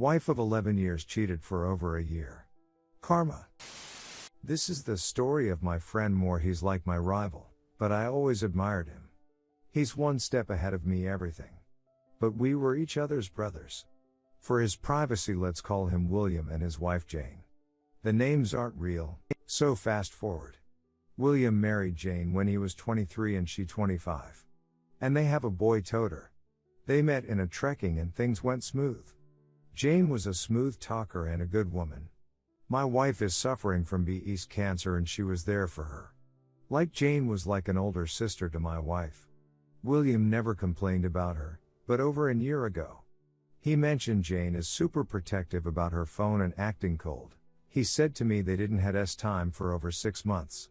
Wife of 11 years cheated for over a year. Karma. This is the story of my friend Moore. He's like my rival, but I always admired him. He's one step ahead of me everything. But we were each other's brothers. For his privacy, let's call him William and his wife Jane. The names aren't real, so fast forward. William married Jane when he was 23 and she 25. And they have a boy Toter. They met in a trekking and things went smooth. Jane was a smooth talker and a good woman. My wife is suffering from BE's cancer and she was there for her. Like Jane was like an older sister to my wife. William never complained about her, but over a year ago, he mentioned Jane is super protective about her phone and acting cold. He said to me they didn't had time for over 6 months.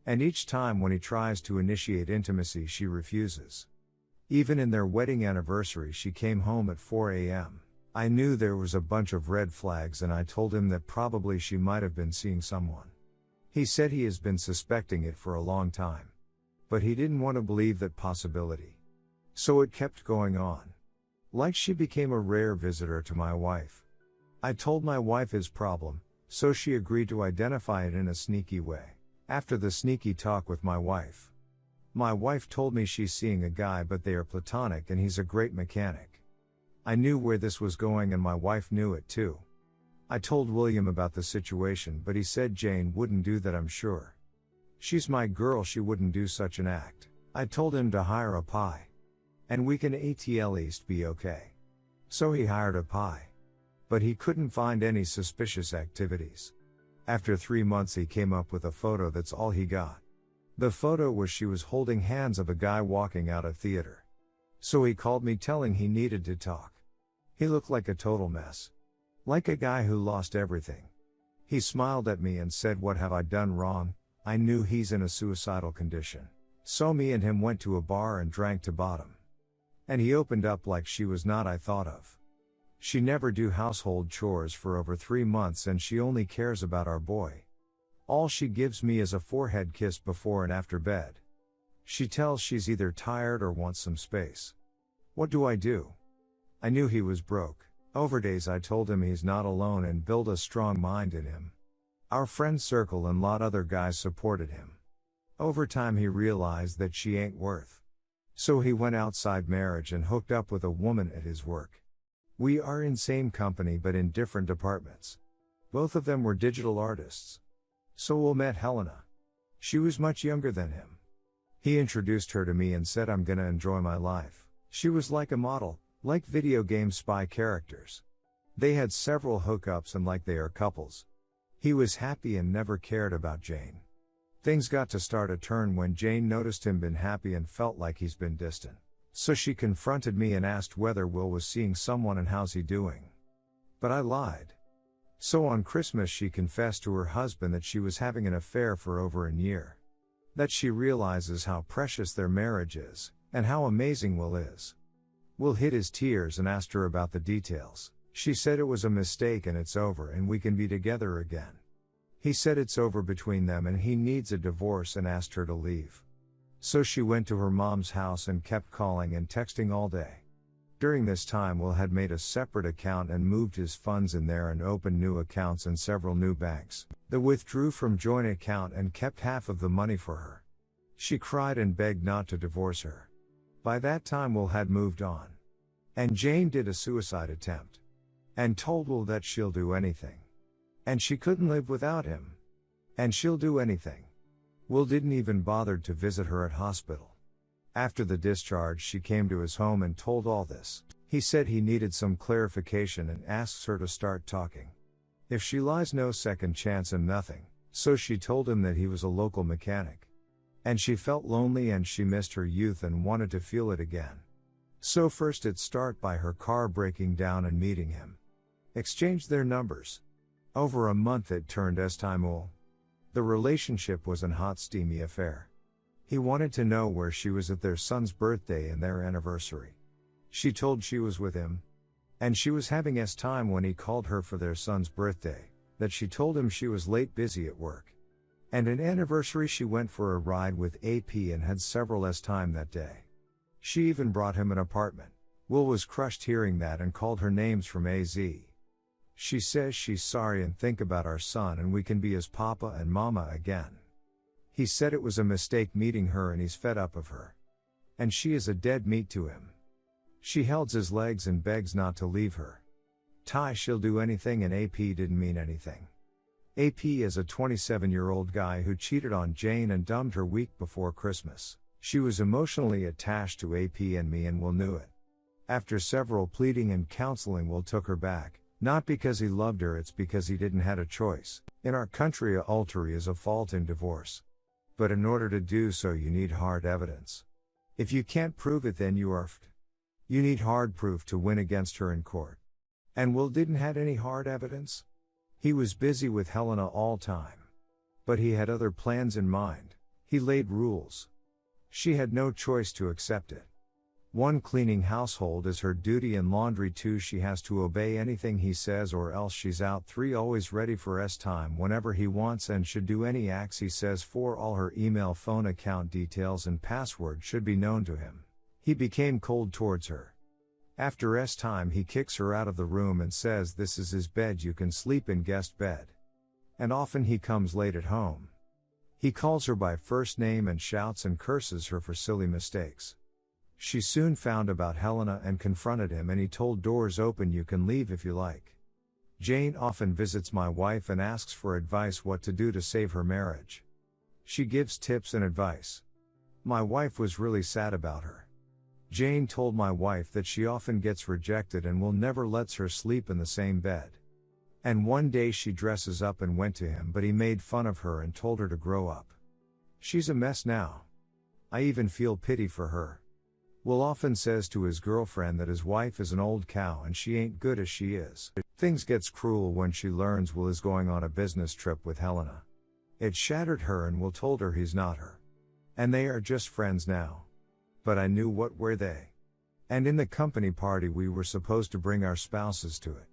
And each time when he tries to initiate intimacy she refuses. Even in their wedding anniversary she came home at 4 a.m. I knew there was a bunch of red flags and I told him that probably she might have been seeing someone. He said he has been suspecting it for a long time. But he didn't want to believe that possibility. So it kept going on. Like she became a rare visitor to my wife. I told my wife his problem, so she agreed to identify it in a sneaky way. After the sneaky talk with my wife told me she's seeing a guy but they are platonic and he's a great mechanic. I knew where this was going and my wife knew it too. I told William about the situation but he said Jane wouldn't do that, I'm sure. She's my girl, she wouldn't do such an act. I told him to hire a pie. And we can at least be okay. So he hired a pie. But he couldn't find any suspicious activities. After 3 months he came up with a photo that's all he got. The photo was she was holding hands of a guy walking out of theater. So he called me telling he needed to talk. He looked like a total mess. Like a guy who lost everything. He smiled at me and said, "What have I done wrong?" I knew he's in a suicidal condition. So me and him went to a bar and drank to bottom. And he opened up like she was not I thought of. She never do household chores for over 3 months and she only cares about our boy. All she gives me is a forehead kiss before and after bed. She tells she's either tired or wants some space. What do I do? I knew he was broke. Over days I told him he's not alone and build a strong mind in him. Our friend circle and lot other guys supported him. Over time he realized that she ain't worth. So he went outside marriage and hooked up with a woman at his work. We are in same company but in different departments. Both of them were digital artists. So we met Helena. She was much younger than him. He introduced her to me and said I'm gonna enjoy my life. She was like a model, like video game spy characters. They had several hookups and like they are couples. He was happy and never cared about Jane. Things got to start a turn when Jane noticed him been happy and felt like he's been distant. So she confronted me and asked whether Will was seeing someone and how's he doing. But I lied. So on Christmas she confessed to her husband that she was having an affair for over a year. That she realizes how precious their marriage is, and how amazing Will is. Will hid his tears and asked her about the details. She said it was a mistake and it's over and we can be together again. He said it's over between them and he needs a divorce and asked her to leave. So she went to her mom's house and kept calling and texting all day. During this time Will had made a separate account and moved his funds in there and opened new accounts in several new banks. They withdrew from joint account and kept half of the money for her. She cried and begged not to divorce her. By that time Will had moved on. And Jane did a suicide attempt. And told Will that she'll do anything. And she couldn't live without him. And she'll do anything. Will didn't even bother to visit her at hospital. After the discharge she came to his home and told all this. He said he needed some clarification and asks her to start talking. If she lies, no second chance and nothing. So she told him that he was a local mechanic. And she felt lonely and she missed her youth and wanted to feel it again. So first it start by her car breaking down and meeting him. Exchanged their numbers. Over a month it turned time. The relationship was an hot steamy affair. He wanted to know where she was at their son's birthday and their anniversary. She told she was with him. And she was having time when he called her for their son's birthday, that she told him she was late busy at work. And an anniversary she went for a ride with AP and had several time that day. She even brought him an apartment. Will was crushed hearing that and called her names from AZ. She says she's sorry and think about our son and we can be his papa and mama again. He said it was a mistake meeting her and he's fed up of her. And she is a dead meat to him. She holds his legs and begs not to leave her. Ty, she'll do anything, and AP didn't mean anything. AP is a 27-year-old guy who cheated on Jane and dumped her week before Christmas. She was emotionally attached to AP and me and Will knew it. After several pleading and counseling, Will took her back, not because he loved her, it's because he didn't have a choice. In our country, adultery is a fault in divorce. But in order to do so you need hard evidence. If you can't prove it, then you are f***ed. You need hard proof to win against her in court. And Will didn't have any hard evidence. He was busy with Helena all time. But he had other plans in mind. He laid rules. She had no choice to accept it. 1. Cleaning household is her duty, and laundry. 2. She has to obey anything he says or else she's out. 3. Always ready for time whenever he wants and should do any acts he says. 4. All her email, phone account details and password should be known to him. He became cold towards her. After time he kicks her out of the room and says this is his bed, you can sleep in guest bed. And often he comes late at home. He calls her by first name and shouts and curses her for silly mistakes. She soon found about Helena and confronted him, and he told doors open, you can leave if you like. Jane often visits my wife and asks for advice what to do to save her marriage. She gives tips and advice. My wife was really sad about her. Jane told my wife that she often gets rejected and Will never lets her sleep in the same bed. And one day she dresses up and went to him, but he made fun of her and told her to grow up. She's a mess now. I even feel pity for her. Will often says to his girlfriend that his wife is an old cow and she ain't good as she is. Things gets cruel when she learns Will is going on a business trip with Helena. It shattered her, and Will told her he's not her. And they are just friends now. But I knew what were they. And in the company party we were supposed to bring our spouses to it.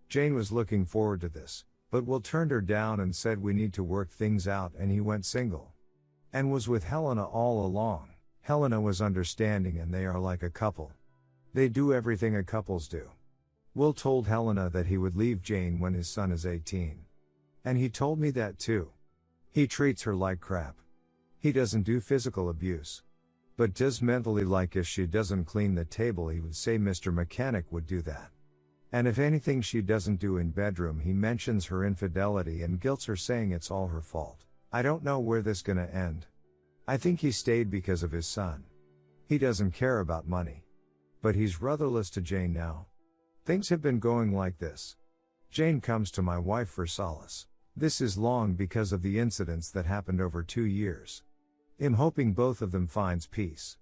Jane was looking forward to this, but Will turned her down and said we need to work things out, and he went single. And was with Helena all along. Helena was understanding and they are like a couple. They do everything a couples do. Will told Helena that he would leave Jane when his son is 18. And he told me that too. He treats her like crap. He doesn't do physical abuse. But does mentally, like if she doesn't clean the table he would say Mr. Mechanic would do that. And if anything she doesn't do in bedroom he mentions her infidelity and guilts her, saying it's all her fault. I don't know where this gonna end. I think he stayed because of his son. He doesn't care about money. But he's rudderless to Jane now. Things have been going like this. Jane comes to my wife for solace. This is long because of the incidents that happened over 2 years. I'm hoping both of them finds peace.